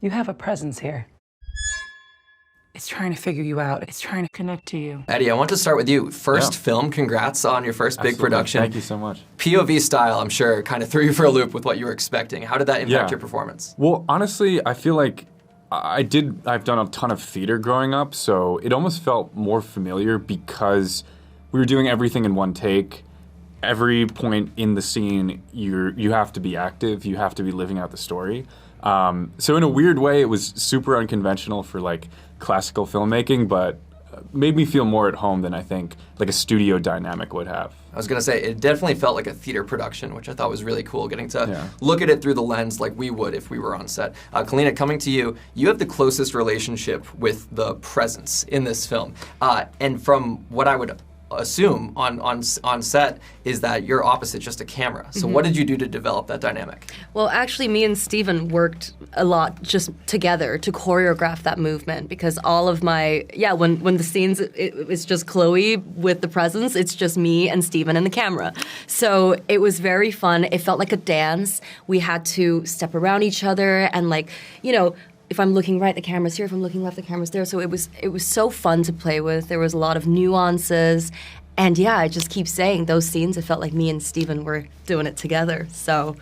You have a presence here. It's trying to figure you out. It's trying to connect to you. Eddy, I want to start with you. First film, congrats on your first big production. Thank you so much. POV style, I'm sure, kind of threw you for a loop with what you were expecting. How did that impact your performance? Well, honestly, I feel like I've done a ton of theater growing up, so it almost felt more familiar because we were doing everything in one take. Every point in the scene, you have to be active, you have to be living out the story. So in a weird way, it was super unconventional for like classical filmmaking, but made me feel more at home than I think like a studio dynamic would have. I was gonna say, it definitely felt like a theater production, which I thought was really cool, getting to look at it through the lens like we would if we were on set. Callina, coming to you, you have the closest relationship with the presence in this film. And from what I would assume on set is that you're opposite just a camera. So what did you do to develop that dynamic? Well, actually, me and Steven worked a lot just together to choreograph that movement because all of my, when the scenes, it's just Chloe with the presence, it's just me and Steven and the camera. So it was very fun. It felt like a dance. We had to step around each other and like, you know, if I'm looking right, the camera's here. If I'm looking left, the camera's there. So it was so fun to play with. There was a lot of nuances. And yeah, I just keep saying those scenes, it felt like me and Steven were doing it together. So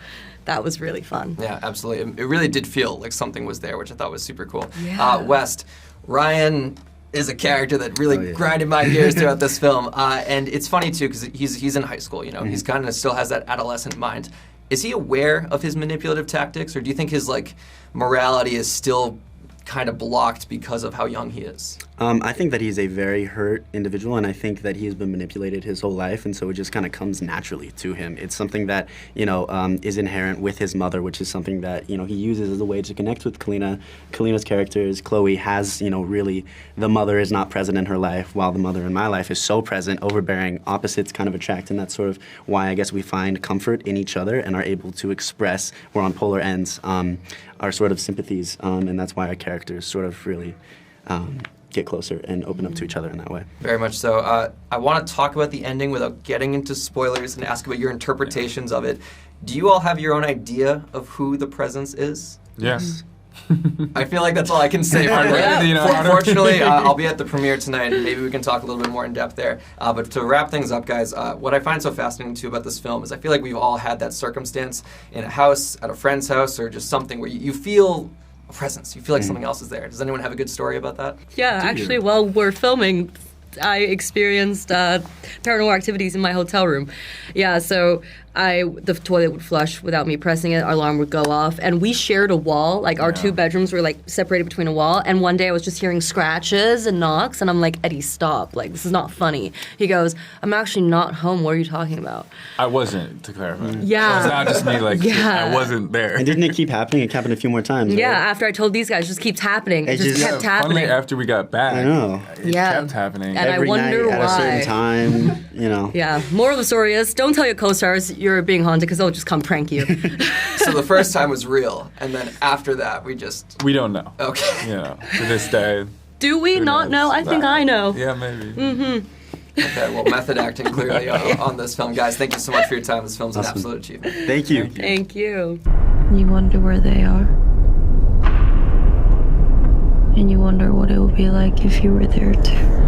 that was really fun. Yeah, absolutely. It really did feel like something was there, which I thought was super cool. Yeah. West, Ryan is a character that really grinded my gears throughout this film. And it's funny too, because he's in high school, you know, he's kind of still has that adolescent mind. Is he aware of his manipulative tactics, or do you think his like morality is still kind of blocked because of how young he is? I think that he's a very hurt individual, and I think that he has been manipulated his whole life, and so it just kind of comes naturally to him. It's something that, you know, is inherent with his mother, which is something that, you know, he uses as a way to connect with Callina. Callina's character is Chloe has, you know, really, the mother is not present in her life, while the mother in my life is so present, overbearing, opposites kind of attract, and that's sort of why I guess we find comfort in each other and are able to express, we're on polar ends, our sort of sympathies, and that's why our characters sort of really get closer and open up to each other in that way. Very much so. I want to talk about the ending without getting into spoilers and ask about your interpretations of it. Do you all have your own idea of who the presence is? Yes. I feel like that's all I can say. Fortunately, I'll be at the premiere tonight, and maybe we can talk a little bit more in depth there. But to wrap things up, guys, what I find so fascinating too about this film is I feel like we've all had that circumstance in a house, at a friend's house, or just something where you feel a presence. You feel like something else is there. Does anyone have a good story about that? Yeah, actually, while we're filming, I experienced paranormal activities in my hotel room. Yeah, so the toilet would flush without me pressing it, our alarm would go off, and we shared a wall, like our two bedrooms were like separated between a wall, and one day I was just hearing scratches and knocks, and I'm like, Eddy, stop, like this is not funny. He goes, I'm actually not home, what are you talking about? I wasn't, to clarify. Yeah. It's not just me, like, I wasn't there. And didn't it keep happening? It happened a few more times, Yeah, right? after I told these guys, it just keeps happening. It just kept happening. Finally, after we got back, I know. it kept happening. And Every I wonder night why. at a certain time, you know. Yeah, moral of the story is, don't tell your co-stars you're being haunted, because they'll just come prank you. So the first time was real, and then after that, we don't know. Okay. You know, to this day. Do we not know? I think I know. Yeah, maybe. Okay, well, method acting clearly on this film. Guys, thank you so much for your time. This film's an absolute achievement. Thank you. Thank you. You wonder where they are. And you wonder what it would be like if you were there too.